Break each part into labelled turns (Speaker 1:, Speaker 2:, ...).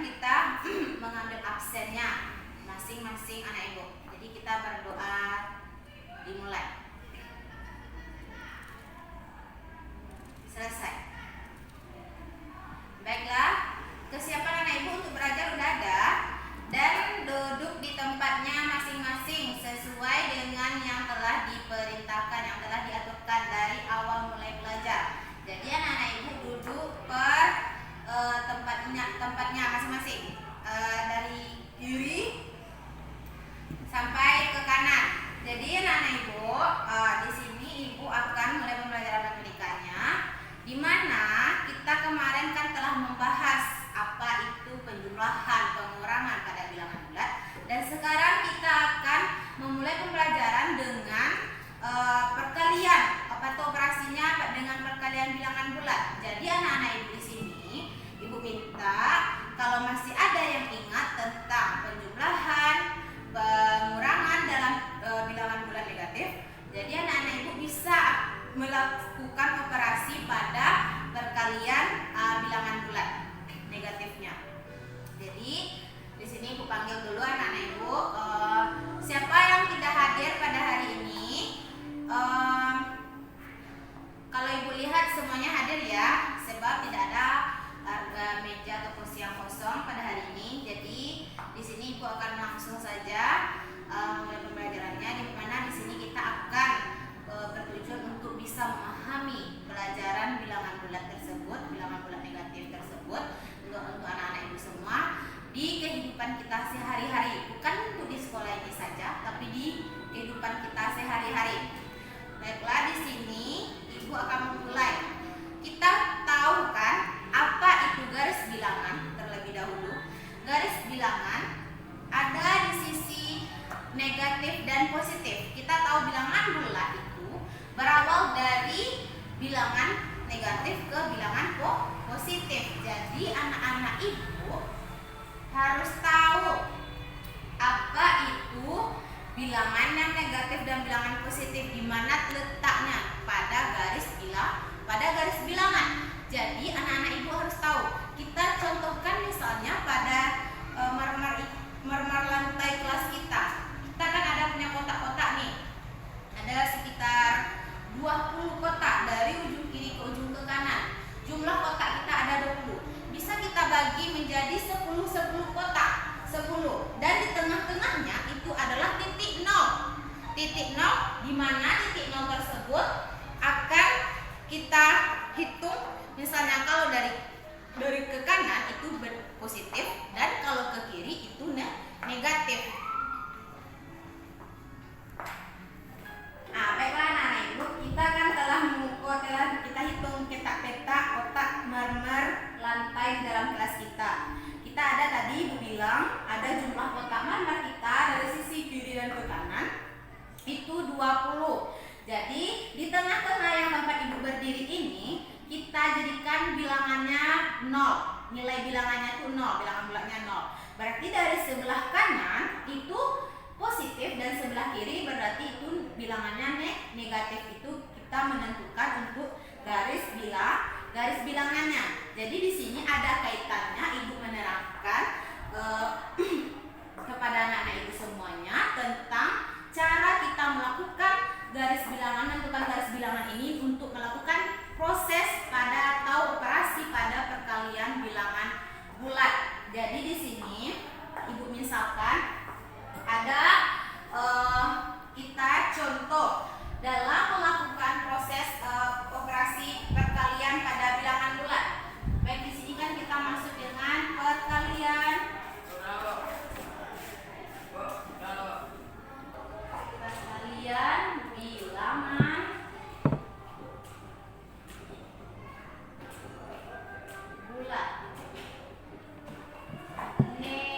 Speaker 1: sekarang kita mengambil absennya masing-masing anak ibu. Jadi kita berdoa dimulai. Selesai. Baiklah, kesiapan anak ibu untuk belajar udah ada dan duduk di tempatnya masing-masing sesuai dengan yang telah diperintahkan, yang telah diaturkan dari awal mulai belajar. Jadi anak-anak ibu duduk per tempatnya masing-masing, dari kiri sampai ke kanan. Jadi anak-anak ibu, di sini ibu akan mulai pembelajaran matematikanya, di mana kita kemarin kan telah membahas apa itu penjumlahan, pengurangan pada bilangan bulat, dan sekarang kita akan memulai pembelajaran dengan perkalian atau operasinya dengan perkalian bilangan bulat. Jadi anak-anak ibu di sini, ibu minta kalau masih ada yang ingat tentang penjumlahan, pengurangan dalam bilangan bulat negatif, jadi anak-anak ibu bisa melakukan operasi pada perkalian bilangan bulat negatifnya. Jadi di sini ibu panggil dulu anak-anak ibu. Siapa yang tidak hadir pada hari ini? Kalau ibu lihat semuanya hadir ya, sebab tidak ada harga meja atau kursi yang kosong pada hari ini. Jadi di sini ibu akan langsung saja mulai pembelajarannya, di mana di sini kita akan bertujuan untuk bisa memahami pelajaran bilangan bulat tersebut, bilangan bulat negatif tersebut untuk anak-anak ibu semua di kehidupan kita sehari-hari, bukan untuk di sekolah ini saja, tapi di kehidupan kita sehari-hari. Baiklah, di sini ibu akan memulai. Kita tahu kan apa itu garis bilangan terlebih dahulu. Garis bilangan ada di sisi negatif dan positif. Kita tahu bilangan bulat itu berawal dari bilangan negatif ke bilangan positif. Jadi anak-anak ibu harus tahu apa itu bilangan yang negatif dan bilangan positif, di mana letaknya pada garis bilangan. Jadi anak-anak ibu harus tahu. Kita contohkan misalnya pada mermer lantai kelas kita. Kita kan ada punya kotak-kotak nih. Ada sekitar 20 kotak dari ujung kiri ke ujung ke kanan. Jumlah kotak kita ada 20. Bisa kita bagi menjadi 10 kotak. 10. Dan di tengah-tengahnya itu adalah titik 0. Titik 0, di mana titik 0 tersebut akan kita hitung. Misalnya kalau dari ke kanan itu positif, dan kalau ke kiri itu negatif. Baiklah anak-anak ibu, kita kan telah kita hitung peta kotak mermer lantai dalam kelas kita. Kita ada tadi ibu bilang ada jumlah kotak mermer kita dari sisi kiri dan ke kanan itu 20. Jadi di tengah-tengah yang tempat ibu berdiri ini kita jadikan bilangannya 0. Nilai bilangannya itu 0, bilangan bulatnya 0. Berarti dari sebelah kanan itu positif dan sebelah kiri berarti itu bilangannya negatif. Itu kita menentukan untuk garis bilangannya. Jadi di sini ada kaitannya, ibu menerangkan kepada anak-anak ibu semuanya tentang cara kita melakukan garis bilangan, menentukan garis bilangan ini untuk melakukan proses pada atau operasi pada perkalian bilangan bulat. Jadi di sini ibu misalkan ada kita contoh dalam melakukan proses operasi perkalian pada bilangan bulat. Baik, di sini kan kita masuk dengan perkalian bilangan bulat negatif.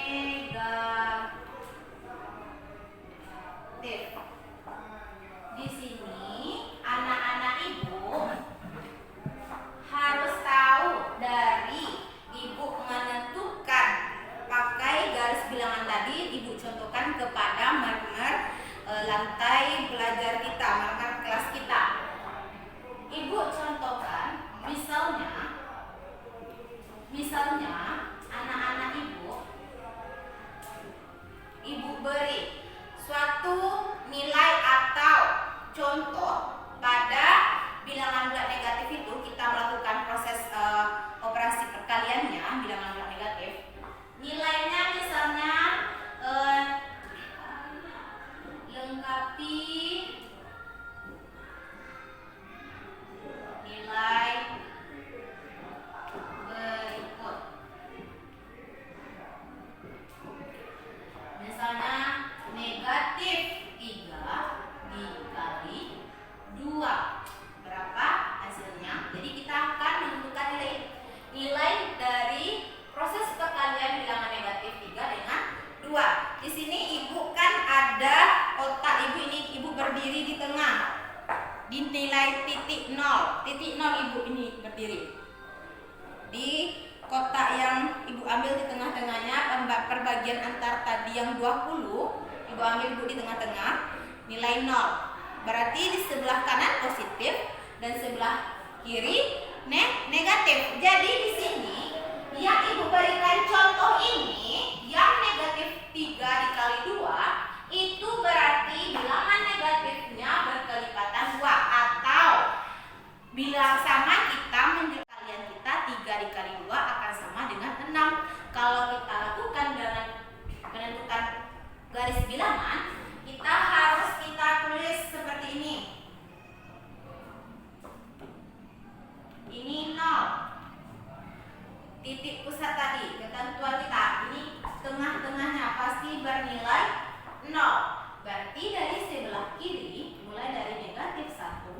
Speaker 1: ambil di tengah-tengahnya, perbagian antar tadi yang 20, Ibu ambil Ibu di tengah-tengah, nilai 0. Berarti di sebelah kanan positif dan sebelah kiri negatif. Jadi di sini yang Ibu berikan contoh ini, yang negatif 3 dikali 2, itu berarti bilangan negatifnya berkelipatan 2. Atau bila sama kita kalian kita 3 dikali 2 akan sama dengan 6. Kalau kita lakukan dengan menentukan garis bilangan, kita harus tulis seperti ini. Ini 0. Titik pusat tadi, ketentuan kita. Ini tengah-tengahnya pasti bernilai 0. Berarti dari sebelah kiri, mulai dari negatif 1,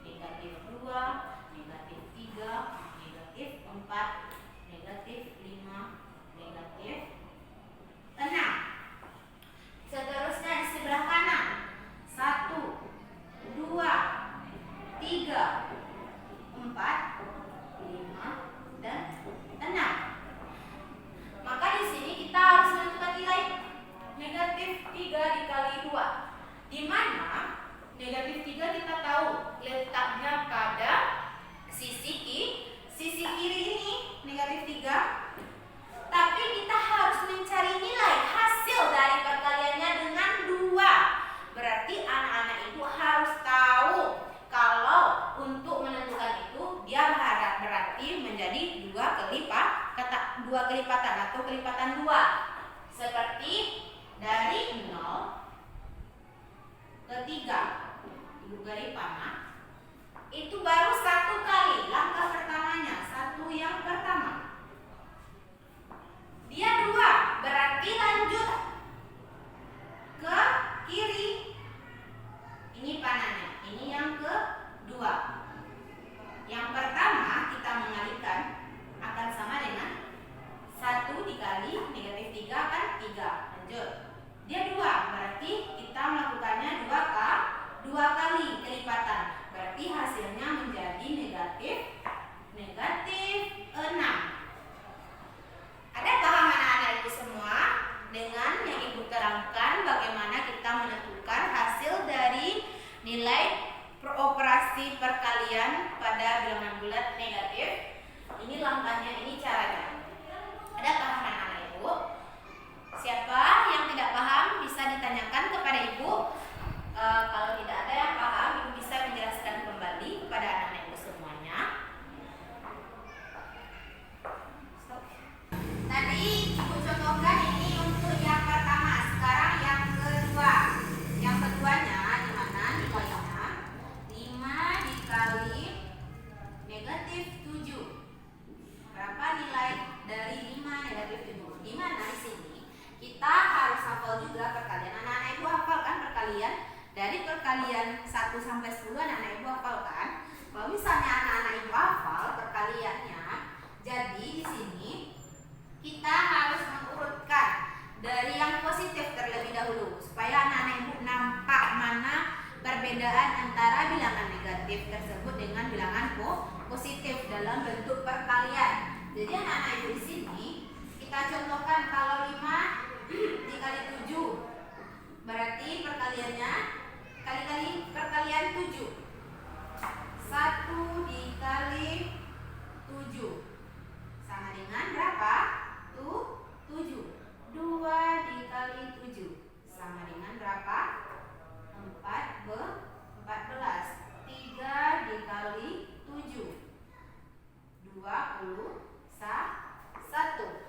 Speaker 1: negatif 2, negatif 3, negatif 4, negatif 5, negatif 6. Seterusnya di sebelah kanan, 1, 2, 3, 4, 5, dan 6. Maka di sini kita harus menentukan nilai negatif 3 dikali 2. Di mana negatif 3 kita tahu letaknya pada sisi kiri ini, negatif 3. Tapi kita harus mencari nilai hasil dari perkaliannya dengan 2. Berarti anak-anak Ibu harus tahu kalau untuk menentukan itu dia berarti menjadi 2 kelipatan atau kelipatan 2. Seperti dari 0 ke 3. Ibu garis panah. Itu baru 1 kali langkah pertamanya, 1 yang pertama. Dia 2, berarti lanjut ke kiri. Ini panahnya, ini yang kedua. Yang pertama kita mengalihkan akan sama dengan 1 dikali negatif 3 kan 3. Lanjut. Dia 2, berarti kita melakukannya 2 kali kelipatan. Berarti hasilnya menjadi negatif 6. Ada paham anak-anak Ibu semua dengan yang Ibu terangkan bagaimana kita menentukan hasil dari nilai operasi perkalian pada bilangan bulat negatif? Ini langkahnya, ini caranya. Ada paham anak-anak Ibu? Siapa yang tidak paham bisa ditanyakan kepada Ibu. Kalau tidak ada yang paham, Ibu bisa menjelaskan kembali kepada anak-anak Ibu semuanya. Tadi Ibu contohkan ini untuk yang pertama, sekarang yang kedua. Yang keduanya di mana nilainya? 5 dikali negatif 7. Berapa nilai dari 5 negatif 7? Di mana di sini kita harus hafal juga perkalian. Anak-anak Ibu hafal kan perkalian? Dari perkalian 1 sampai 10 anak-anak Ibu hafal kan? Kalau misalnya anak-anak Ibu hafal perkaliannya, jadi di sini kita harus mengurutkan dari yang positif terlebih dahulu supaya anak-anak Ibu nampak mana perbedaan antara bilangan negatif tersebut dengan bilangan positif dalam bentuk perkalian. Jadi anak-anak Ibu di sini kita contohkan kalau 5 dikali 7 berarti perkaliannya kali-kali perkalian 7. 1 dikali 7 sama dengan berapa? 7. 2 dikali 7 sama dengan berapa? 14. 3 dikali 7 21.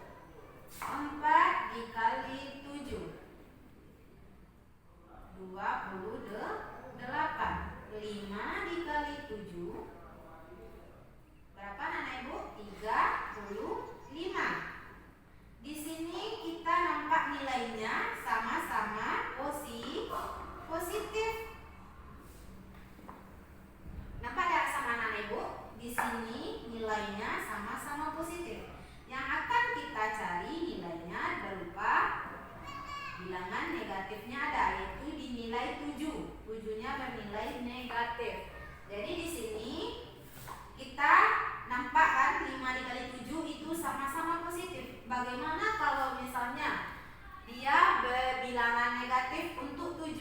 Speaker 1: Bagaimana kalau misalnya dia berbilangan negatif untuk 7?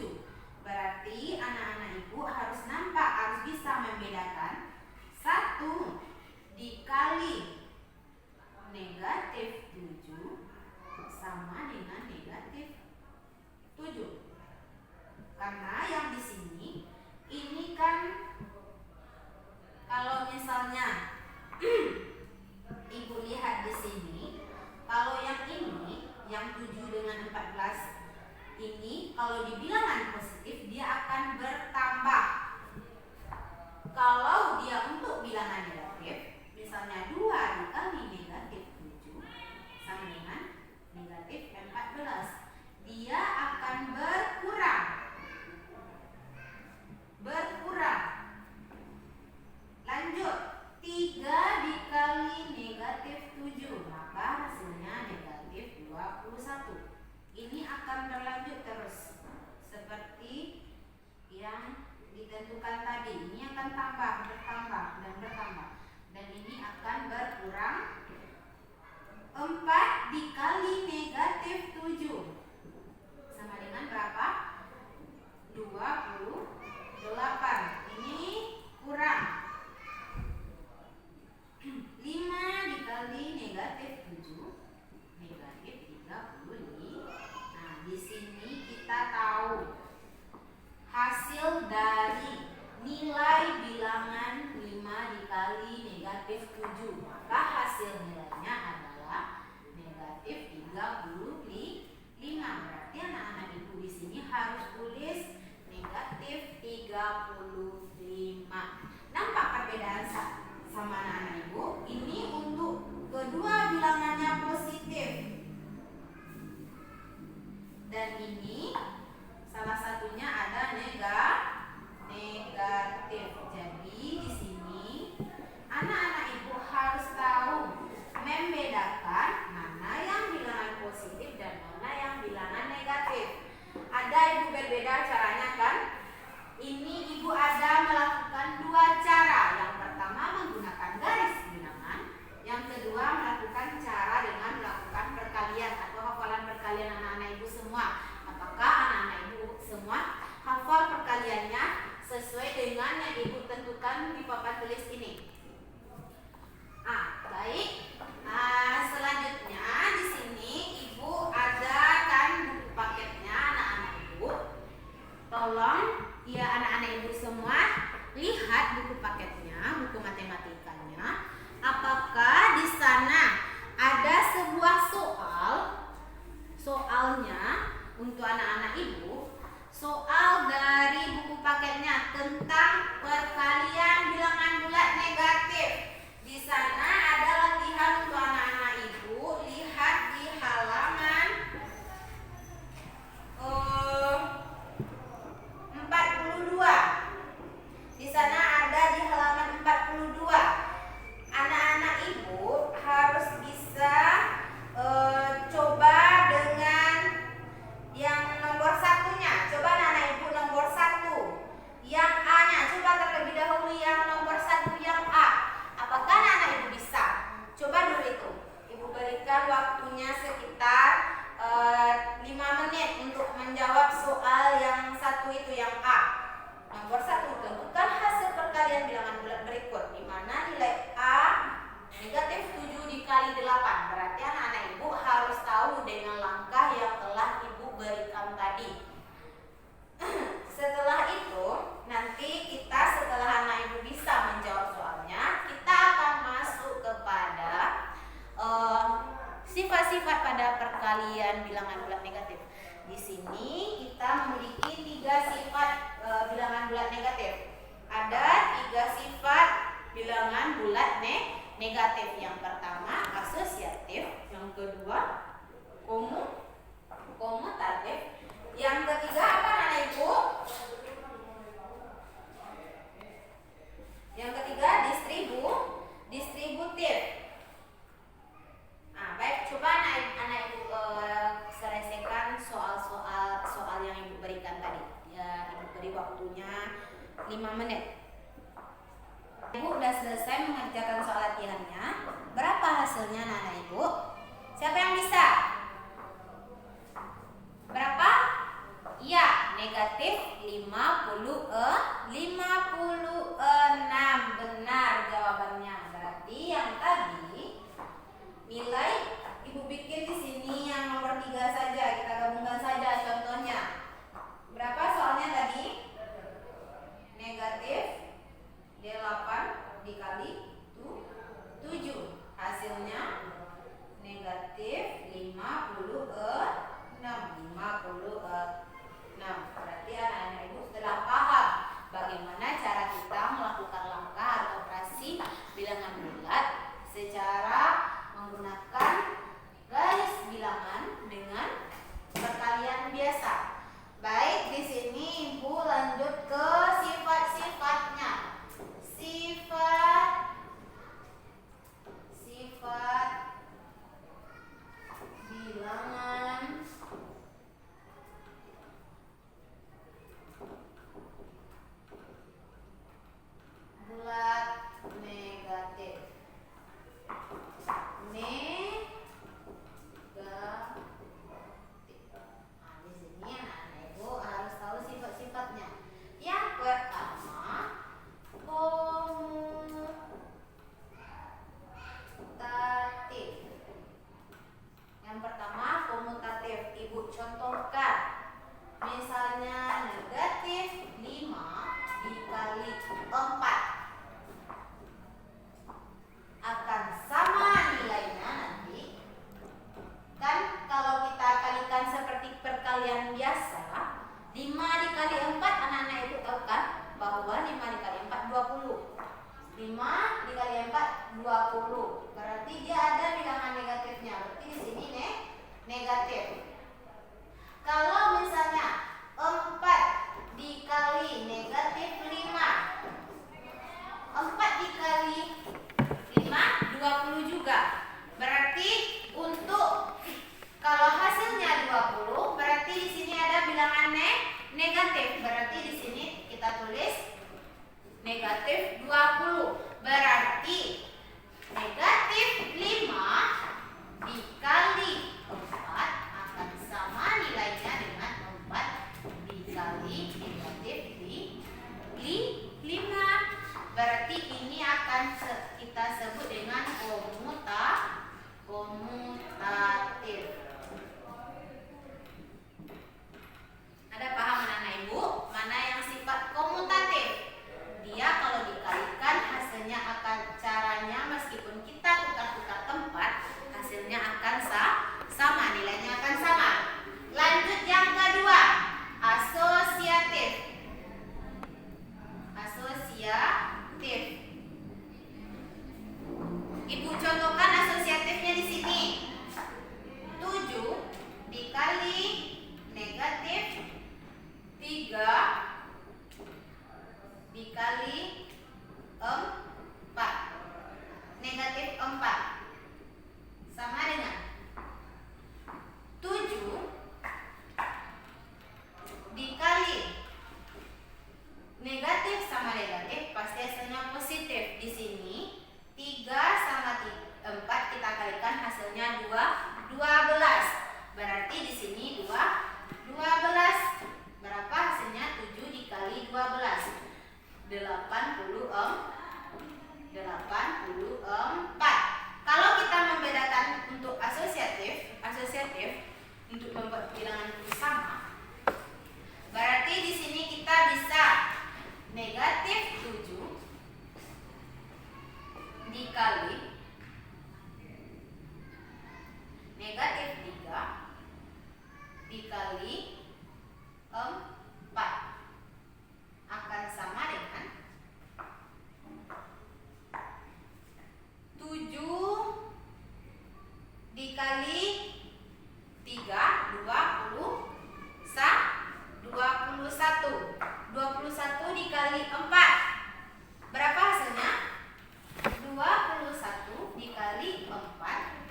Speaker 1: Berarti anak-anak ibu harus bisa membedakan 1 dikali negatif 7 sama dengan negatif 7. Karena yang di sini ini kan kalau misalnya ibu lihat di sini, kalau yang ini yang 7 dengan 14 ini kalau di bilangan positif dia akan bertambah. Kalau dia untuk bilangan negatif, misalnya 2 dikali negatif 7 sama dengan negatif 14, dia akan berkurang. Lanjut, 3 dikali negatif 7, maka hasilnya negatif 21. Ini akan berlanjut terus seperti yang ditentukan tadi. Ini akan bertambah dan ini akan berkurang. 4 dikali negatif 7 sama dengan berapa? 28. Ini kurang. 5 dikali negatif 7 negatif 35. Nah, di sini kita tahu hasil dari nilai bilangan 5 dikali negatif 7, maka hasil nilainya adalah negatif 35. Berarti anak-anak ibu di sini harus tulis negatif 35. Nampak perbedaan sama anak-anak ibu? Ini untuk kedua bilangannya positif. Dan ini salah satunya ada negatif. Jadi di sini anak-anak ibu harus tahu membedakan mana yang bilangan positif dan mana yang bilangan negatif. Ada ibu berbeda caranya kan? Ini ibu ada melakukan 2 cara. Yang pertama menggunakan garis bilangan, yang kedua melakukan cara dengan melakukan perkalian atau hafalan perkalian anak-anak ibu semua. Apakah anak-anak ibu semua hafal perkaliannya sesuai dengan yang ibu tentukan di papan tulis ini? Baik. Selanjutnya di sini ibu ada kan buku paketnya anak-anak ibu. Tolong ya anak-anak ibu semua lihat buku paketnya, buku matematikanya. Apakah di sana ada sebuah soalnya untuk anak-anak ibu? Soal dari buku paketnya tentang perkalian bilangan bulat negatif. Di sana ada latihan untuk anak-anak ibu. Lihat di halaman 42. Di sana ada di halaman 42. Anak-anak ibu harus bisa coba dengan yang nomor satunya. Coba anak-anak ibu nomor 1. Yang A-nya, coba terlebih dahulu yang nomor 1 yang A. Apakah anak-anak ibu bisa? Coba dulu itu. Ibu berikan waktunya sekitar 5 menit untuk menjawab soal yang 1 itu yang A. Nomor 1, tentukan hasil perkalian bilangan bulat berikut, di mana nilai A negatif 7 dikali 8. Berarti anak-anak ibu harus tahu dengan langkah yang telah ibu berikan tadi. Setelah itu, nanti kita setelah anak ibu bisa menjawab soalnya, kita akan masuk kepada sifat-sifat pada perkalian bilangan bulat negatif. Di sini kita memiliki 3 sifat bilangan bulat negatif. Ada 3 sifat bilangan bulat negatif. Yang pertama asosiatif, yang kedua komutatif, yang ketiga apa anak ibu? Yang ketiga distributif. Baik, coba anak ibu selesaikan soal yang ibu berikan tadi. Ya, ibu beri waktunya 5 menit. Ibu udah selesai mengerjakan soal latihannya. Berapa hasilnya anak ibu? Siapa yang negatif. Kalau misalnya 4 dikali negatif 5, 4 dikali 5 20 juga. Berarti untuk kalau hasilnya 20, berarti di sini ada bilangan negatif. Berarti di sini kita tulis negatif 20. Berarti negatif 5 dikali 4 akan sama nilainya dengan 4 dikali negatif 5. Berarti ini akan kita sebut dengan komutatif. Ada paham anak-anak ibu? Mana yang sifat komutatif? Dia kalau dikalikan hasilnya akan caranya meskipun kita tukar-tukar tempat, hasilnya akan sama, nilainya akan sama. Lanjut yang kedua, asosiatif. Ibu contohkan asosiatifnya di sini. 7 dikali negatif 3 dikali 4. Negatif 4 sama dengan 7 dikali negatif sama negatif pasti hasilnya positif. Di sini 3 sama 4 kita kalikan hasilnya 12. Berarti di sini 12. Berapa hasilnya? 7 dikali 12. 84. Kalau kita membedakan untuk asosiatif untuk membuat bilangan itu sama. Berarti di sini kita bisa negatif 7 dikali negatif 3 dikali 4 akan sama dengan 7 dikali 3 21 dikali 4 berapa hasilnya? 21 dikali 4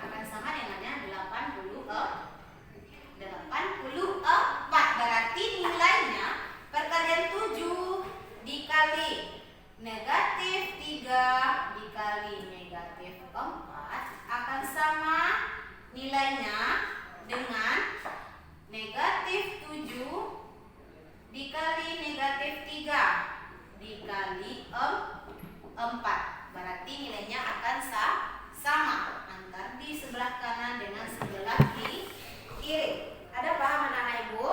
Speaker 1: akan sama dengannya 84. Berarti nilainya perkalian 7 dikali negatif 3 dikali negatif 4 akan sama nilainya dengan negatif 7 dikali negatif 3 dikali 4. Berarti nilainya akan sama antara di sebelah kanan dengan sebelah kiri. Ada paham anak-anak ibu?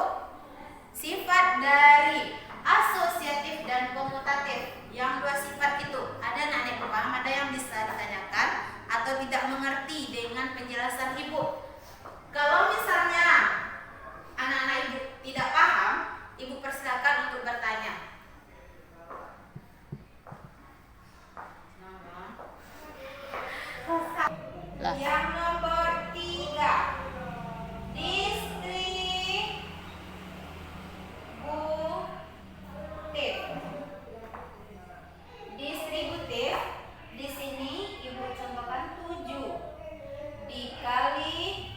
Speaker 1: Sifat dari asosiatif dan komutatif, yang dua sifat itu ada anak-anak ibu paham? Ada yang bisa ditanyakan atau tidak mengerti dengan penjelasan ibu? Kalau misalnya anak-anak ibu tidak paham, ibu persilakan untuk bertanya. Yang nomor 3, distributif. Di sini ibu contohkan 7 dikali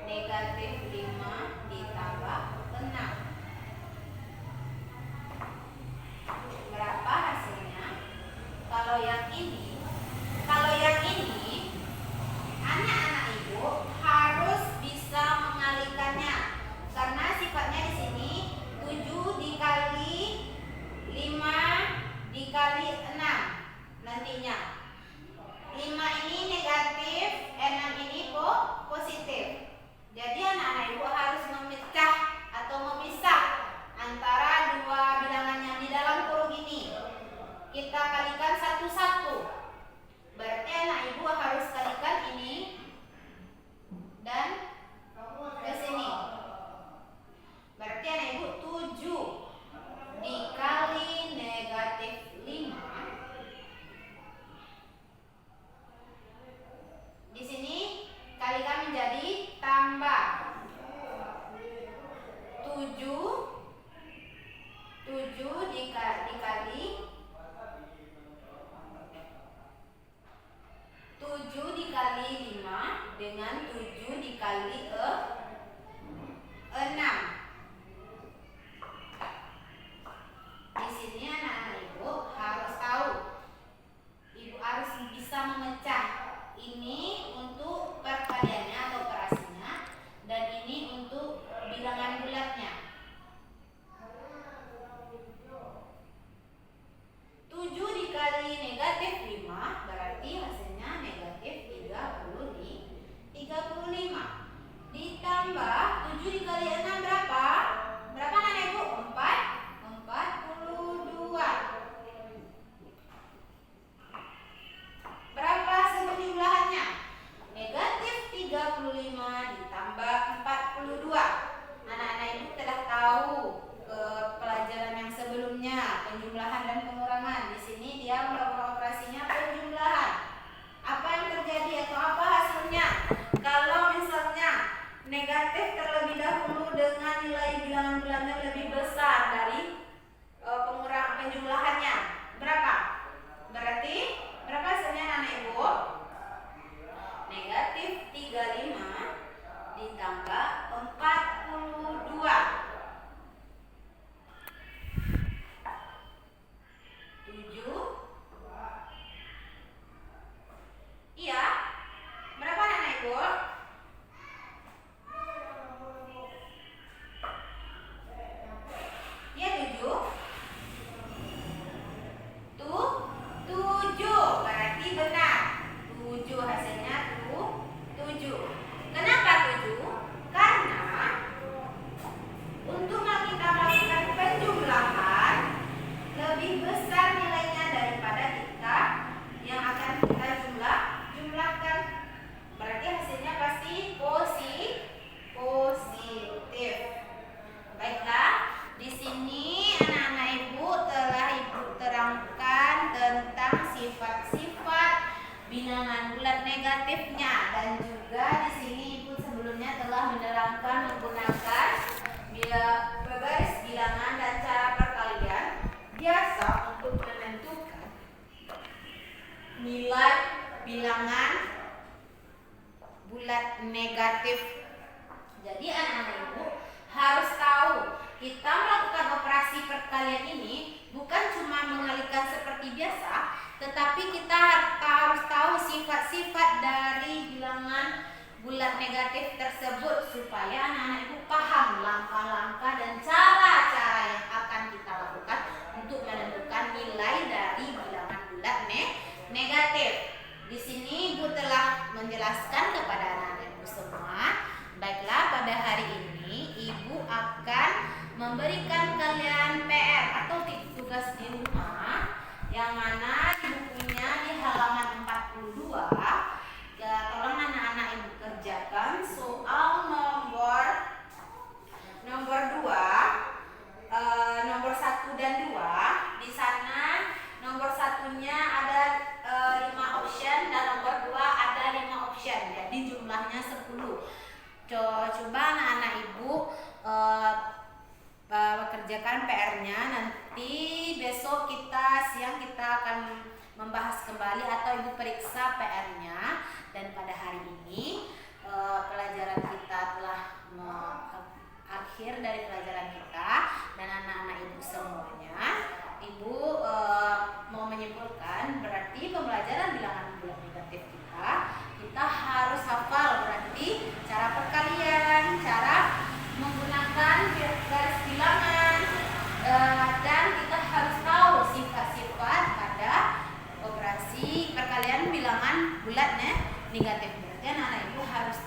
Speaker 1: negatif 5 ditambah 6. Berapa hasilnya? Kalau yang ini anak-anak ibu harus bisa mengalihkannya karena sifatnya di sini 7 dikali 5 dikali 6 nantinya. 5 ini negatif, 6 ini positif. Jadi anak-anak ibu harus memecah atau memisah antara dua bilangan yang di dalam kurung ini. Kita kalikan satu-satu. Berarti anak ibu harus kalikan ini dan ke sini. Berarti anak ibu 7 dikali negatif 5. Di sini kalikan menjadi tambah ditambah 7 dikali 5 dengan 7 dikali 6. Di sini anak-anak ibu harus tahu, ibu harus bisa memecah ini untuk perkaliannya atau operasinya, dan ini untuk bilangan bulatnya. 7 dikali negatif 5 berarti hasilnya negatif 35. Ditambah 7 dikali 6 berapa? Berapa anak ibu? 42. Berapa sumber jumlahannya? Negatif 35 ditambah 42. Anak-anak ibu telah tahu pelajaran yang sebelumnya, penjumlahan dan pengurangan. Di sini dia melakukan operasinya penjumlahan. Apa yang terjadi atau apa hasilnya? Kalau misalnya negatif terlebih dahulu dengan nilai bilangan bulatnya lebih besar dari pengurangan penjumlahannya, berapa? Berarti berapa hasilnya anak ibu? Negatif 35 ditambah 42. 7. Iya. Berapa anak ibu? Iya 7. 7. Berarti benar. 7 hasilnya 7. Kenapa 7? Karena untuk kita melakukan penjumlahan lebih besar nilainya daripada kita yang akan kita jumlahkan. Berarti hasilnya pasti positif. Baiklah, di sini anak-anak ibu telah ibu terangkan tentang sifat-sifat bilangan bulat negatifnya, dan juga di sini ibu sebelumnya telah menerangkan menggunakan berbaris bilangan dan cara perkalian biasa untuk menentukan nilai bilangan bulat negatif. Jadi anak-anak ibu harus tahu, kita melakukan operasi perkalian ini bukan cuma mengalihkan seperti biasa, tetapi kita harus tahu sifat-sifat dari bilangan bulat negatif tersebut supaya anak-anak ibu paham langkah-langkah dan cara-cara yang akan kita lakukan untuk menentukan nilai dari bilangan bulat negatif. Di sini ibu telah menjelaskan kepada anak-anak ibu semua. Baiklah, pada hari ini ibu akan memberikan kalian PR atau tugas di rumah, yang mana di bukunya di halaman 42. Ya, tolong anak-anak ibu kerjakan soal nomor 2, nomor 1 dan 2. Di sana nomor 1-nya ada 5 option dan nomor 2 ada 5 option. Jadi jumlahnya 10. Coba anak-anak ibu kerjakan PR-nya. Nanti besok siang kita akan membahas kembali atau ibu periksa PR-nya. Dan pada hari ini pelajaran kita telah akhir dari pelajaran kita, dan anak-anak ibu semuanya, ibu mau menyimpulkan berarti pembelajaran bilangan bulat negatif kita harus hafal, berarti cara perkalian, cara menggunakan garis bilangan, dan kita harus tahu sifat-sifat pada operasi perkalian bilangan bulat negatif. Berarti anak-anak ibu harus